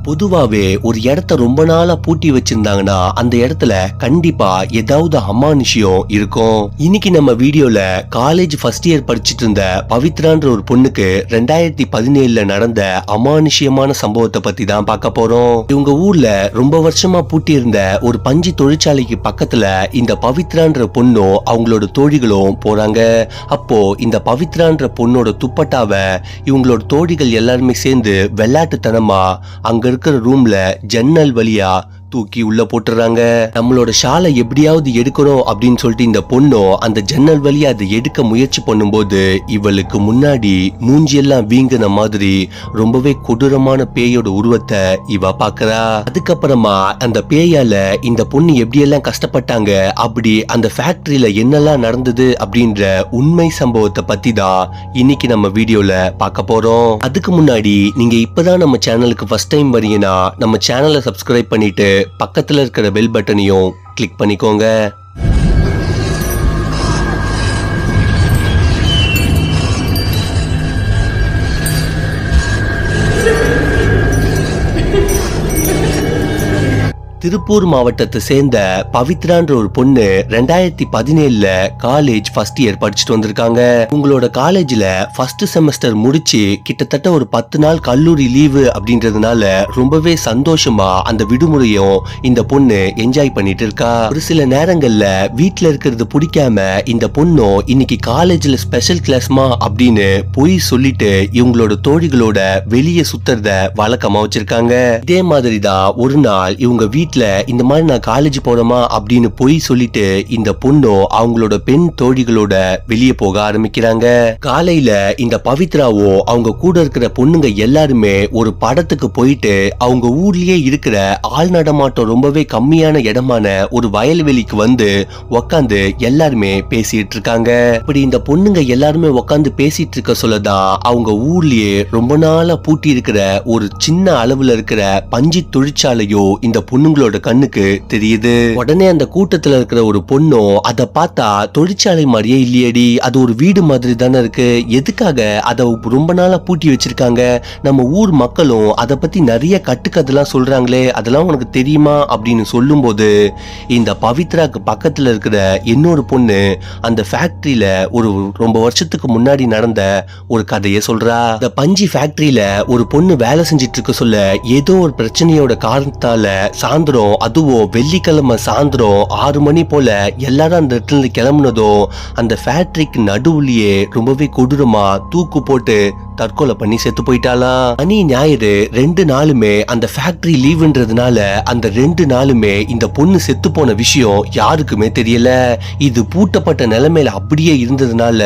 பொதுவாவே ஒரு இடத்த ரொம்ப நாளா பூட்டி வச்சிருந்தாங்கன்னா அந்த இடத்துல கண்டிப்பா ஏதாவது அமானுஷ்யம் இருக்கும். இன்னைக்கு நம்ம வீடியோல காலேஜ் ஃபர்ஸ்ட் இயர் படிச்சிட்டு இருந்த பவித்ரான்ற ஒரு பொண்ணுக்கு 2017 நடந்த அமானுஷ்யமான சம்பவத்தை பத்தி தான் பார்க்க போறோம். இவங்க ஊர்ல ரொம்ப வருஷமா பூட்டி இருந்த ஒரு பஞ்சு தொழிற்சாலைக்கு பக்கத்துல இந்த பவித்ரான்ற பொண்ணும் அவங்களோட தோழிகளும் போறாங்க. அப்போ இந்த பவித்ரான்ற பொண்ணோட துப்பட்டாவை இவங்களோட தோழிகள் எல்லாருமே சேர்ந்து விளையாட்டுத்தனமா அங்க இருக்கிற ரூம்ல ஜன்னல் வழியா தூக்கி உள்ள போட்டுறாங்க. நம்மளோட ஷாலை எப்படியாவது எடுக்கணும் அப்படின்னு சொல்லிட்டு இந்த பொண்ணும் அந்த ஜன்னல் வழியா அதை எடுக்க முயற்சி பண்ணும்போது இவளுக்கு முன்னாடி மூஞ்சியெல்லாம் வீங்கின மாதிரி ரொம்பவே கொடூரமான பேயோட உருவத்தை இவ பாக்குறா. அதுக்கப்புறமா அந்த பேயால இந்த பொண்ணு எப்படியெல்லாம் கஷ்டப்பட்டாங்க, அப்படி அந்த ஃபேக்டரியில என்னெல்லாம் நடந்தது அப்படின்ற உண்மை சம்பவத்தை பத்தி தான் இன்னைக்கு நம்ம வீடியோல பார்க்க போறோம். அதுக்கு முன்னாடி நீங்க இப்பதான் நம்ம சேனலுக்கு ஃபர்ஸ்ட் டைம் வரீங்கன்னா நம்ம சேனலை சப்ஸ்கிரைப் பண்ணிட்டு பக்கத்துல இருக்கிற பெல் பட்டனையும் கிளிக் பண்ணிக்கோங்க. திருப்பூர் மாவட்டத்தை சேர்ந்த பவித்ரான்ற ஒரு பொண்ணு 2017 காலேஜ் ஃபர்ஸ்ட் இயர் படிச்சுட்டு வந்திருக்காங்க. உங்களோட காலேஜ்ல ஃபர்ஸ்ட் செமஸ்டர் முடிச்சு கிட்டத்தட்ட ஒரு 10 நாள் கல்லூரி லீவு அப்படின்றதுனால ரொம்பவே சந்தோஷமா அந்த விடுமுறையும் இந்த பொண்ணு என்ஜாய் பண்ணிட்டு இருக்கா. ஒரு சில நேரங்கள்ல வீட்டுல இருக்கிறது பிடிக்காம இந்த பொண்ணும் இன்னைக்கு காலேஜ்ல ஸ்பெஷல் கிளாஸ்மா அப்படின்னு போய் சொல்லிட்டு இவங்களோட தோழிகளோட வெளியே சுத்துறத வழக்கமா வச்சிருக்காங்க. இதே மாதிரிதான் ஒரு நாள் இவங்க வீட்டுல இந்த மாதிரி நான் காலேஜ் போறோமா அப்படின்னு போய் சொல்லிட்டு இந்த பொண்ணும் அவங்களோட பெண் தோழிகளோட வெளியே போக ஆரம்பிக்கிறாங்க. காலையில இந்த பவித்ராவோ அவங்க கூட இருக்கிற பொண்ணுங்க எல்லாருமே ஒரு படத்துக்கு போயிட்டு அவங்க ஊர்லயே இருக்கிற ஆள் நடமாட்டம் ரொம்பவே கம்மியான இடமான ஒரு வயல்வெளிக்கு வந்து உக்காந்து எல்லாருமே பேசிட்டு இருக்காங்க. இப்படி இந்த பொண்ணுங்க எல்லாருமே உக்காந்து பேசிட்டு இருக்க சொல்லதான் அவங்க ஊர்லயே ரொம்ப நாளா பூட்டி இருக்கிற ஒரு சின்ன அளவுல இருக்கிற பஞ்சு தொழிற்சாலையோ இந்த பொண்ணுங்களோட கண்ணுக்கு தெரியுது. உடனே அந்த கூட்டத்துல இருக்கிற ஒரு பொண்ணும் அதை பார்த்தா தொழிற்சாலை மாதிரியே இல்லையடி, அது ஒரு வீடு மாதிரி தானே இருக்கு, எதுக்காக அதை ரொம்ப நாளா பூட்டி வச்சிருக்காங்க, நம்ம ஊர் மக்களும் அதை பத்தி நிறைய கட்டுக்கதெல்லாம் சொல்றாங்களே அதெல்லாம் உனக்கு தெரியுமா அப்படின்னு சொல்லும் போது இந்த பவித்ராக்கு பக்கத்துல இருக்கிற இன்னொரு பொண்ணு அந்த ஃபேக்டரியில ஒரு ரொம்ப வருஷத்துக்கு முன்னாடி நடந்த ஒரு கதையை சொல்றா. இந்த பஞ்சு ஃபேக்டரியில ஒரு பொண்ணு வேலை செஞ்சிட்டு இருக்க சொல்ல ஏதோ ஒரு பிரச்சனையோட காரணத்தால சாயந்தரம், அதுவும் வெள்ளிக்கிழமை சாயந்தரம் 6 மணி போல எல்லாரும் அந்த இடத்துல கிளம்புனதும் அந்த ஃபேக்டரிக்கு நடுவுலயே ரொம்பவே கொடூரமா தூக்கு போட்டு தற்கொலை பண்ணி செத்து போயிட்டாளா. சனி ஞாயிறு 2 நாளுமே அந்த ஃபேக்டரி லீவுன்றதுனால அந்த 2 நாளுமே இந்த பொண்ணு செத்து போன விஷயம் யாருக்குமே தெரியல. இது பூட்டப்பட்ட நிலைமையில அப்படியே இருந்ததுனால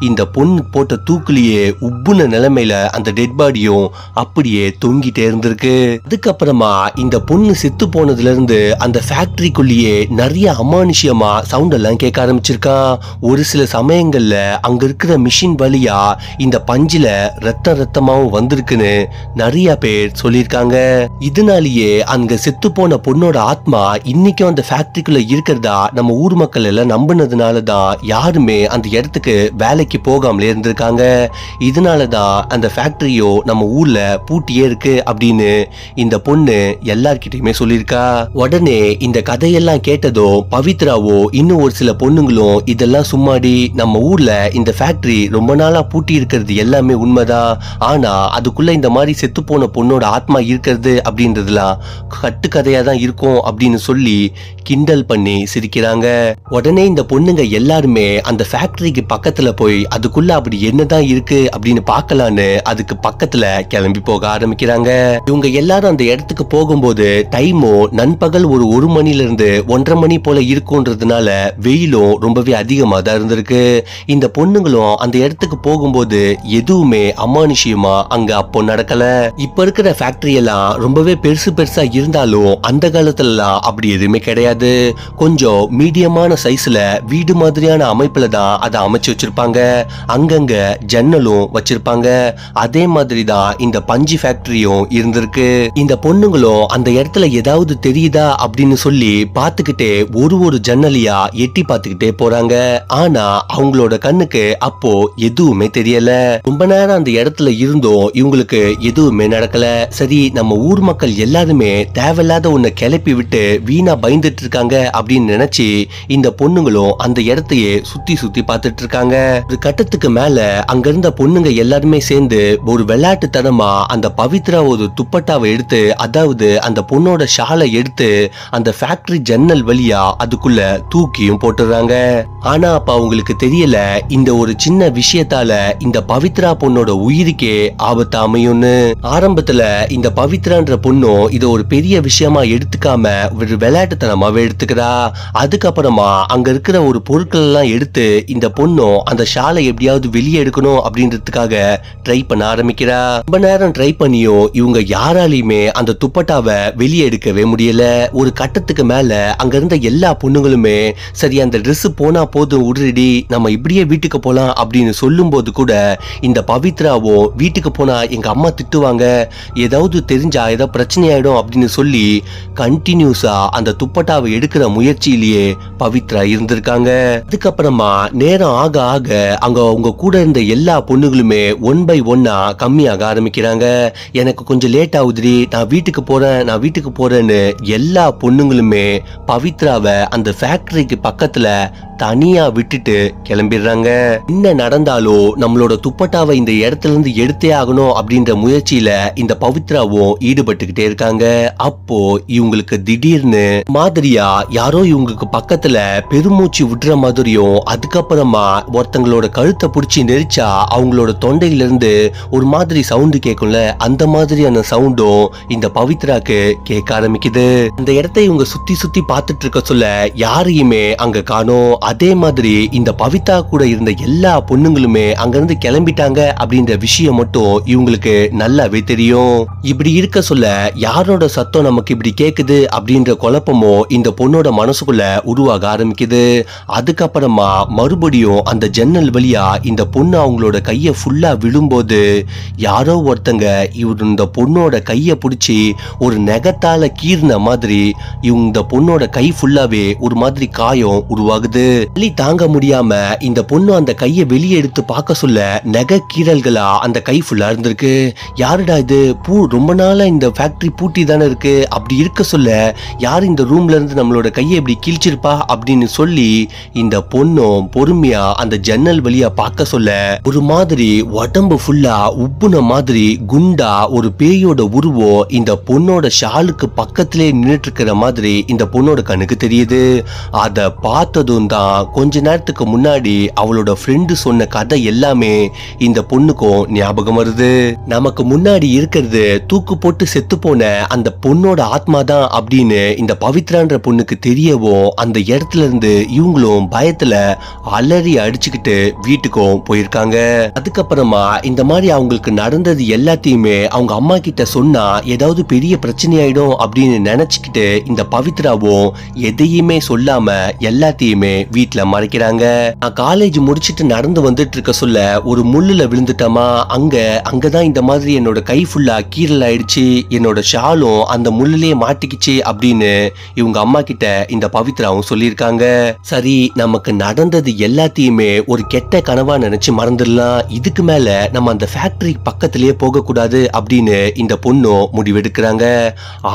இந்த பொண்ணு போட்ட தூக்குலயே உப்புன நிலைமையில அந்த டெட் பாடியும் அப்படியே தொங்கிட்டே இருந்திருக்கு. அதுக்கப்புறமா இந்த பொண்ணு செத்து போனதுல இருந்து அந்த ஃபேக்டரிக்குள்ளேயே நிறைய அமானுஷ்யமா சவுண்ட் எல்லாம் கேட்க ஆரம்பிச்சிருக்கான். ஒரு சில சமயங்கள்ல அங்க இருக்கிற மிஷின் வழியா இந்த பஞ்சில ரத்தமாவும் வந்திருக்குன்னு நிறைய பேர் சொல்லியிருக்காங்க. இதனாலேயே அங்க செத்து போன பொண்ணோட ஆத்மா இன்னைக்கும் அந்த ஃபேக்டரிக்குள்ள இருக்கிறதா நம்ம ஊர் மக்கள் எல்லாம் நம்பினதுனாலதான் யாருமே அந்த இடத்துக்கு வேலைக்கு போகாமலே இருந்திருக்காங்க. இதனாலதான் அந்த ஃபேக்டரியோ நம்ம ஊர்ல பூட்டியே இருக்கு அப்படின்னு இந்த பொண்ணு எல்லார்கிட்டயுமே சொல்லியிருக்கா. உடனே இந்த கதையெல்லாம் கேட்டதும் பவித்ராவோ இன்னும் ஒரு சில பொண்ணுங்களும் இதெல்லாம் சும்மாடி, நம்ம ஊர்ல இந்த ஃபேக்டரி ரொம்ப நாளா பூட்டி இருக்கிறது எல்லாமே உண்மைதான், ஆனா அதுக்குள்ள இந்த மாதிரி செத்து போன பொண்ணோட ஆத்மா இருக்கிறது அப்படின்றதுலாம் கட்டுக்கதையா தான் இருக்கும் அப்படின்னு சொல்லி கிண்டல் பண்ணி சிரிக்கிறாங்க. உடனே இந்த பொண்ணுங்க எல்லாருமே அந்த ஃபேக்டரிக்கு பக்கத்துல போய் அதுக்குள்ள அப்படி என்னதான் இருக்கு அப்படின்னு பார்க்கலான்னு அதுக்கு பக்கத்துல கிளம்பி போக ஆரம்பிக்கிறாங்க. இவங்க எல்லாரும் அந்த இடத்துக்கு போகும்போது டைமும் நண்பகல் ஒரு 1 மணில இருந்து 1:30 மணி போல இருக்கும்ன்றதுனால வெயிலும் ரொம்பவே அதிகமா தான் இருந்திருக்கு. இந்த பொண்ணுங்களும் அந்த இடத்துக்கு போகும்போது எதுவுமே அமானுஷ்யமா அங்க அப்போ நடக்கல. இப்ப இருக்கிற ஃபேக்டரி எல்லாம் ரொம்பவே பெருசா இருந்தாலும் அந்த காலத்துல அப்படி எதுவுமே கிடையாது. கொஞ்சம் மீடியமான சைஸ்ல வீடு மாதிரியான அமைப்புல தான் அதை அமைச்சு வச்சிருப்பாங்க. அங்கங்க ஜன்னலும் வச்சிருப்பாங்க. அதே மாதிரி தான் இந்த பஞ்சு ஃபேக்டரியும் இருந்திருக்கு. இந்த பொண்ணுங்களும் அந்த இடத்துல ஏதாவது தெரியுதா அப்படின்னு சொல்லி பார்த்துக்கிட்டே ஒரு ஜன்னலியா எட்டி பார்த்துக்கிட்டே போறாங்க. ஆனா அவங்களோட கண்ணுக்கு அப்போ எதுவுமே தெரியல. ரொம்ப நேரம் என்னதான் அந்த இடத்துல இருந்தோம் இவங்களுக்கு எதுவுமே நடக்கல. சரி, நம்ம ஊர் மக்கள் எல்லாருமே தேவையில்லாத ஒண்ண கிளப்பி விட்டு வீணா பயந்துட்டு இருக்காங்க அப்படின்னு நினைச்சு இந்த பொண்ணுங்களும் அந்த இடத்தையே சுத்தி சுத்தி பார்த்துட்டு இருக்காங்க. ஒரு கட்டத்துக்கு மேல அங்க இருந்த பொண்ணுங்க எல்லாருமே சேர்ந்து ஒரு விளையாட்டு தனமா அந்த பவித்ரா ஒரு துப்பட்டாவை எடுத்து, அதாவது அந்த பொண்ணோட ஷாலை எடுத்து அந்த ஃபேக்டரி ஜன்னல் வழியா அதுக்குள்ள தூக்கியும் போட்டுறாங்க. ஆனா அப்ப அவங்களுக்கு தெரியல இந்த ஒரு சின்ன விஷயத்தால இந்த பவித்ரா பொண்ணோட உயிருக்கே ஆபத்து அமையும்னு. ஆரம்பத்துல இந்த பவித்ரான்ற பொண்ணும் இதை ஒரு பெரிய விஷயமா எடுத்துக்காம ஒரு விளையாட்டுத்தனமாவே எடுத்துக்கிறா. அதுக்கப்புறமா அங்க இருக்கிற ஒரு பொருட்கள் எல்லாம் எடுத்து இந்த பொண்ணும் அந்த ஷாலை எப்படியாவது வெளியே எடுக்கணும் அப்படின்றதுக்காக ட்ரை பண்ண ஆரம்பிக்கிறா. ரொம்ப நேரம் ட்ரை பண்ணியும் இவங்க யாராலையுமே அந்த துப்பட்டாவை வெளியே எடுக்கவே முடியல. ஒரு கட்டத்துக்கு மேல அங்க இருந்த எல்லா பொண்ணுங்களுமே சரி அந்த ட்ரெஸ் போனா போதும் உடனடி நம்ம இப்படியே வீட்டுக்கு போலாம் அப்படின்னு சொல்லும் போது கூட இந்த பவித்ராவோ வீட்டுக்கு போனா எங்க அம்மா திட்டுவாங்க, ஏதாவது தெரிஞ்சா ஏதாவது பிரச்சனை ஆயிடும் அப்படின்னு சொல்லி கண்டினியூஸா அந்த துப்பட்டாவை எடுக்கிற முயற்சியிலேயே பவித்ரா இருந்திருக்காங்க. அதுக்கப்புறமா நேரம் ஆக ஆக அங்க அவங்க கூட இருந்த எல்லா பொண்ணுகளுமே ஒன் பை ஒன்னா கம்மியாக ஆரம்பிக்கிறாங்க. எனக்கு கொஞ்சம் லேட் ஆகுதுரி, நான் வீட்டுக்கு போறேன்னு எல்லா பொண்ணுங்களுமே பவித்ராவை அந்த ஃபேக்டரிக்கு பக்கத்துல தனியா விட்டுட்டு கிளம்பிடுறாங்க. என்ன நடந்தாலும் நம்மளோட துப்பட்டாவை இந்த இடத்துல இருந்து எடுத்தே ஆகணும் அப்படின்ற முயற்சியில இந்த பவித்ராவும் ஈடுபட்டுக்கிட்டே இருக்காங்க. அப்போ இவங்களுக்கு திடீர்னு மாதிரியா யாரோ இவங்களுக்கு பக்கத்துல பெருமூச்சு விடுற மாதிரியும், அதுக்கப்புறமா ஒருத்தங்களோட கழுத்தை பிடிச்சி நெரிச்சா அவங்களோட தொண்டையில இருந்து ஒரு மாதிரி சவுண்டு கேட்கும்ல, அந்த மாதிரியான சவுண்டும் இந்த பவித்ராக்கு கேட்க ஆரம்பிக்குது. அந்த இடத்தை இவங்க சுத்தி சுத்தி பார்த்துட்டு இருக்க சொல்ல யாரையுமே அங்க காணோம். அதே மாதிரி இந்த பவித்ரா கூட இருந்த எல்லா பொண்ணுங்களுமே அங்கிருந்து கிளம்பிட்டாங்க அப்படின்ற விஷயம் மட்டும் இவங்களுக்கு நல்லாவே தெரியும். இப்படி இருக்க சொல்ல யாரோட சத்தம் நமக்கு இப்படி கேக்குது அப்படின்ற குழப்பமோ இந்த பொண்ணோட மனசுக்குள்ள உருவாக ஆரம்பிக்குது. அதுக்கப்புறமா மறுபடியும் அந்த ஜன்னல் வழியா இந்த பொண்ணு அவங்களோட கைய ஃபுல்லா விழும்போது யாரோ ஒருத்தங்க இந்த பொண்ணோட கைய பிடிச்சி ஒரு நெகத்தால கீர்ன மாதிரி இந்த பொண்ணோட கை ஃபுல்லாவே ஒரு மாதிரி காயம் உருவாகுது. வலி தாங்க முடியாம இந்த பொண்ணு அந்த கையை வெளியே எடுத்து பார்க்க சொல்ல நெக கீறல்களா அந்த கை ஃபுல்லா இருந்திருக்கு. யாருடா இது, ரொம்ப நாளா இந்த ஃபேக்டரி பூட்டி தானே இருக்கு, அப்படி இருக்க சொல்ல யார் இந்த ரூம்ல இருந்து நம்மளோட கையை இப்படி கிழிச்சிருப்பா அப்படின்னு சொல்லி இந்த பொண்ணும் பொறுமையா அந்த ஜன்னல் வழியா பார்க்க சொல்ல ஒரு மாதிரி உடம்பு ஃபுல்லா உப்புன மாதிரி குண்டா ஒரு பேயோட உருவம் இந்த பொண்ணோட ஷாலுக்கு பக்கத்திலே நின்றுட்டு இருக்கிற மாதிரி இந்த பொண்ணோட கண்ணுக்கு தெரியுது. அத பார்த்ததும் தான் கொஞ்ச நேரத்துக்கு முன்னாடி அவளோட ஃப்ரெண்டு சொன்ன கதை எல்லாமே இந்த பொண்ணுக்கும் ஞாபகம் வருது. நமக்கு முன்னாடி இருக்கிறது தூக்கு போட்டு செத்து போன அந்த பொண்ணோட ஆத்மா தான் அப்படின்னு இந்த பவித்ரான்ற பொண்ணுக்கு தெரியவும் அந்த இடத்துல இருந்து இவங்களும் பயத்துல அலறி அடிச்சுக்கிட்டு வீட்டுக்கும் போயிருக்காங்க. அதுக்கப்புறமா இந்த மாதிரி அவங்களுக்கு நடந்தது எல்லாத்தையுமே அவங்க அம்மா கிட்ட சொன்னா ஏதாவது பெரிய பிரச்சனை ஆயிடும் அப்படின்னு நினைச்சுக்கிட்டு இந்த பவித்ராவும் எதையுமே சொல்லாம எல்லாத்தையுமே வீட்டுல மறைக்கிறாங்க. நான் காலேஜ் முடிச்சிட்டு நடந்து வந்துட்டு இருக்க சொல்ல ஒரு முள்ளுல விழுந்துட்டமா, அங்கதான் இந்த மாதிரி என்னோட கை ஃபுல்லா கீரல் ஆயிடுச்சு, என்னோட ஷாலும் அந்த முள்ளிலேயே மாட்டிக்கிச்சு அப்படின்னு இவங்க அம்மா கிட்ட இந்த பவித்ராவும் சொல்லியிருக்காங்க. சரி, நமக்கு நடந்தது எல்லாத்தையுமே ஒரு கெட்ட கனவா நினைச்சு மறந்துடலாம், இதுக்கு மேல நம்ம அந்த ஃபேக்டரி பக்கத்திலேயே போக கூடாது அப்படின்னு இந்த பொண்ணும் முடிவெடுக்கிறாங்க.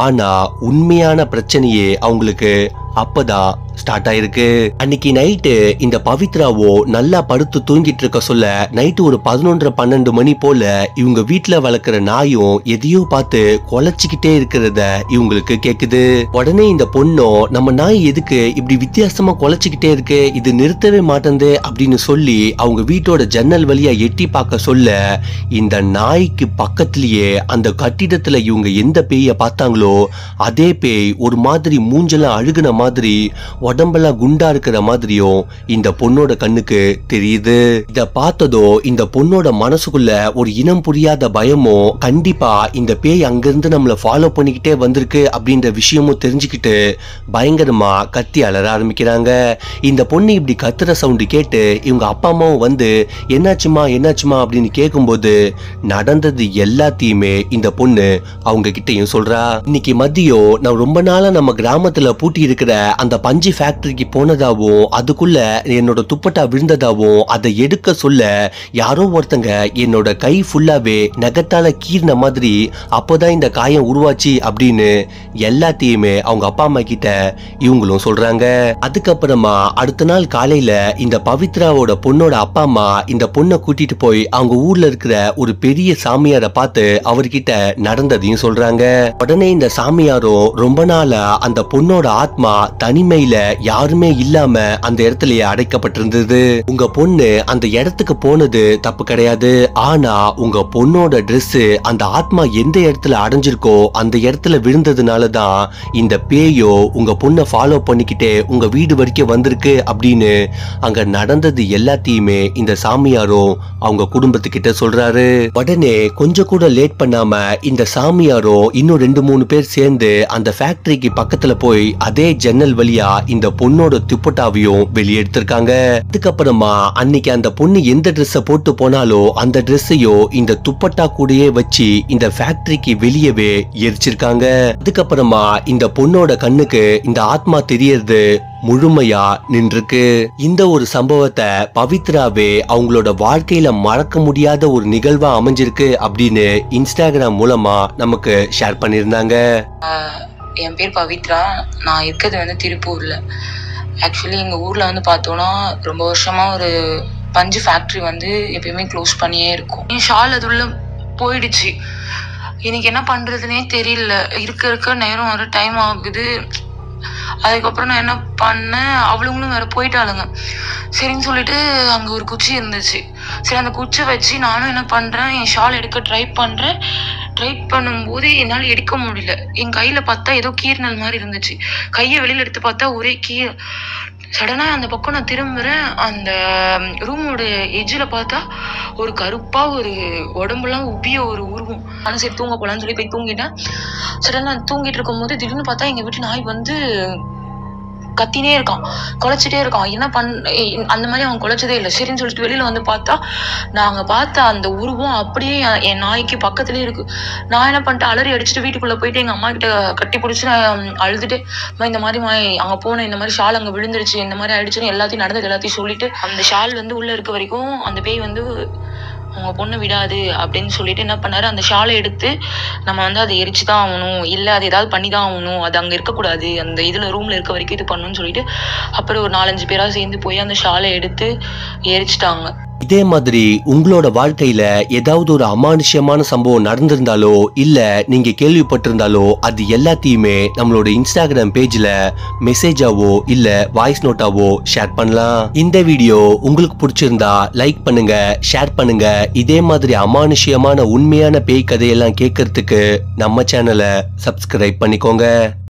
ஆனா உண்மையான பிரச்சனையே அவங்களுக்கு அப்பதான் ஸ்டார்ட் ஆயிருக்கு. அன்னைக்கு நைட்டு இந்த பவித்ராவோ நல்லா படுத்து தூங்கிட்டு இருக்க சொல்ல நைட்டு ஒரு 11-12 மணி போல இவங்க வீட்டுல வளர்க்கிற நாயும் எதையோ பார்த்து குலைச்சிக்கிட்டே இருக்கிறத இவங்களுக்கு கேக்குது. உடனே இந்த பொண்ணும் நம்ம நாய் எதுக்கு இப்படி வித்தியாசமா குலைச்சிக்கிட்டே இருக்கு, இது நிறுத்தவே மாட்டேங்குது அப்படின்னு சொல்லி அவங்க வீட்டோட ஜன்னல் வழியா எட்டி பார்க்க சொல்ல இந்த நாய்க்கு பக்கத்திலேயே அந்த கட்டிடத்துல இவங்க எந்த பேய பார்த்தாங்களோ அதே பேய் ஒரு மாதிரி மூஞ்செல்லாம் அழுகுன மாதிரி உடம்பெல்லாம் குண்டா இருக்கிற மாதிரியும் இந்த பொண்ணோட கண்ணுக்கு தெரியுது. இத பார்த்ததோ இந்த பொண்ணோட மனசுக்குள்ள ஒரு இனம் புரியாத பயமும், கண்டிப்பா இந்த பேய் அங்கிருந்து நம்மள ஃபாலோ பண்ணிக்கிட்டே வந்திருக்கு அப்படின்ற விஷயமும் தெரிஞ்சுக்கிட்டு பயங்கரமா கத்தி அலற ஆரம்பிக்கிறாங்க. இந்த பொண்ணு இப்படி கத்துற சவுண்டு கேட்டு இவங்க அப்பா அம்மாவும் வந்து என்னாச்சுமா அப்படின்னு கேட்கும்போது நடந்தது எல்லாத்தையுமே இந்த பொண்ணு அவங்க கிட்டையும் சொல்றா. இன்னைக்கு மதியம் நான் ரொம்ப நாளா நம்ம கிராமத்துல பூட்டி இருக்கிற அந்த பஞ்சு பஞ்சு ஃபேக்டரிக்கு போனதாவும் அதுக்குள்ள என்னோட துப்பட்டா விழுந்ததாவும் அதை எடுக்க சொல்ல யாரோ ஒருத்தங்க என்னோட கை ஃபுல்லாவே நகத்தால கீர்ன மாதிரி அப்போதான் இந்த காயம் உருவாச்சு அப்படின்னு எல்லாத்தையுமே அவங்க அப்பா அம்மா கிட்ட இவங்களும் சொல்றாங்க. அதுக்கப்புறமா அடுத்த நாள் காலையில இந்த பவித்ராவோட பொண்ணோட அப்பா அம்மா இந்த பொண்ணை கூட்டிட்டு போய் அவங்க ஊர்ல இருக்கிற ஒரு பெரிய சாமியாரை பார்த்து அவர்கிட்ட நடந்ததையும் சொல்றாங்க. உடனே இந்த சாமியாரும் ரொம்ப நாளா அந்த பொண்ணோட ஆத்மா தனிமையில யாருமே இல்லாம அந்த இடத்துலயே அடைக்கப்பட்டிருந்தது. உங்க பொண்ணு அந்த இடத்துக்கு போனது தப்பு கிடையாது. ஆனா உங்க பொண்ணோட Dress அந்த ஆத்மா எந்த இடத்துல அடைஞ்சிருக்கோ அந்த இடத்துல விழுந்ததுனாலதான் இந்த பேயோ உங்க பொண்ணை ஃபாலோ பண்ணிக்கிட்டே உங்க வீடு வரைக்கும் வந்திருக்கு அப்படின்னு அங்க நடந்தது எல்லாத்தையுமே இந்த சாமியாரும் அவங்க குடும்பத்துக்கிட்ட சொல்றாரு. உடனே கொஞ்சம் கூட லேட் பண்ணாம இந்த சாமியாரும் இன்னும் 2-3 பேர் சேர்ந்து அந்த ஃபேக்டரிக்கு பக்கத்துல போய் அதே ஜன்னல் வழியா இந்த பொண்ணோட துப்பட்டாவையும் வெளியே எடுத்திருக்காங்க. அதுக்கப்புறமா அன்னைக்கு அந்த பொண்ணு எந்த ட்ரெஸ்ஸை போட்டு போனாலோ அந்த ட்ரெஸ்ஸையோ இந்த துப்பட்டா கூடயே வச்சு இந்த ஃபேக்டரிக்கு வெளியவே எரிச்சிருக்காங்க. அதுக்கப்புறமா இந்த பொண்ணோட கண்ணுக்கு இந்த ஆத்மா தெரியறது முழுமையா நின்றுருக்கு. இந்த ஒரு சம்பவத்தை பவித்ராவே அவங்களோட வாழ்க்கையில மறக்க முடியாத ஒரு நிகழ்வா அமைஞ்சிருக்கு அப்படின்னு இன்ஸ்டாகிராம் மூலமா நமக்கு ஷேர் பண்ணிருந்தாங்க. என் பேர் பவித்ரா. நான் இருக்கிறது வந்து திருப்பூர்ல. ஆக்சுவலி எங்க ஊர்ல வந்து பார்த்தோம்னா ரொம்ப வருஷமா ஒரு பஞ்சு ஃபேக்டரி வந்து எப்பயுமே க்ளோஸ் பண்ணியே இருக்கும். என் ஷால் அது உள்ள போயிடுச்சு. எனக்கு என்ன பண்றதுன்னே தெரியல. இருக்க நேரம் வர டைம் ஆகுது. அதுக்கப்புறம் நான் என்ன பண்ணேன், அவளுங்களும் வேற போயிட்டாளுங்க. சரின்னு சொல்லிட்டு அங்க ஒரு குச்சி இருந்துச்சு. சரி அந்த குச்சை வச்சு நானும் என்ன பண்றேன், என் ஷால் எடுக்க ட்ரை பண்ணும்போது என்னால் எடுக்க முடியல. என் கையில பார்த்தா ஏதோ கீர்னல் மாதிரி இருந்துச்சு. கையை வெளியில எடுத்து பார்த்தா ஒரே சடனா அந்த பக்கம் நான் திரும்புறேன். அந்த ரூமோட எஜ்ஜில் பார்த்தா ஒரு கருப்பா ஒரு உடம்புலாம் உப்பிய ஒரு உருவம். ஆனால் சரி தூங்க போலான்னு சொல்லி போய் தூங்கிட்டேன். சடனா தூங்கிட்டு இருக்கும் போது திடீர்னு பார்த்தா எங்க வீட்டு நாய் வந்து கத்தினே இருக்கான், குலைச்சிட்டே இருக்கான். என்ன அந்த மாதிரி அவன் குலைச்சதே இல்லை. சரின்னு சொல்லிட்டு வெளியில வந்து பார்த்தா நாங்க பார்த்த அந்த உருவம் அப்படியே என் நாய்க்கு பக்கத்துலயே இருக்கு. நான் என்ன பண்ணிட்டேன், அலறி அடிச்சுட்டு வீட்டுக்குள்ள போயிட்டு எங்க அம்மா கிட்ட கட்டி பிடிச்சி நான் அழுதுட்டு இந்த மாதிரி அங்க போனேன், இந்த மாதிரி ஷால் அங்க விழுந்துருச்சு, இந்த மாதிரி ஆயிடுச்சுன்னு எல்லாத்தையும் நடந்தது எல்லாத்தையும் சொல்லிட்டு அந்த ஷால் வந்து உள்ள இருக்க வரைக்கும் அந்த பேய் வந்து உங்க பொண்ணு விடாது அப்படின்னு சொல்லிட்டு என்ன பண்ணாரு, அந்த ஷாலை எடுத்து நம்ம வந்து அதை எரிச்சுதான் ஆகணும், இல்ல அது ஏதாவது பண்ணிதான் ஆகணும், அது அங்க இருக்கக்கூடாது, அந்த இதுல ரூம்ல இருக்க வரைக்கும் இது பண்ணணும்னு சொல்லிட்டு அப்புறம் ஒரு 4-5 பேரா சேர்ந்து போய் அந்த ஷாலை எடுத்து எரிச்சிட்டாங்க. இதே மாதிரி உங்களோட வாழ்க்கையில ஏதாவது ஒரு அமானுஷ்யமான சம்பவம் நடந்திருந்தாலோ இல்ல நீங்க கேள்விப்பட்டிருந்தாலோ அது எல்லாத்தையுமே நம்மளோட இன்ஸ்டாகிராம் பேஜ்ல மெசேஜாவோ இல்ல வாய்ஸ் நோட்டாவோ ஷேர் பண்ணலாம். இந்த வீடியோ உங்களுக்கு பிடிச்சிருந்தா லைக் பண்ணுங்க, ஷேர் பண்ணுங்க. இதே மாதிரி அமானுஷ்யமான உண்மையான பேய் கதையெல்லாம் கேட்கறதுக்கு நம்ம சேனலை சப்ஸ்கிரைப் பண்ணிக்கோங்க.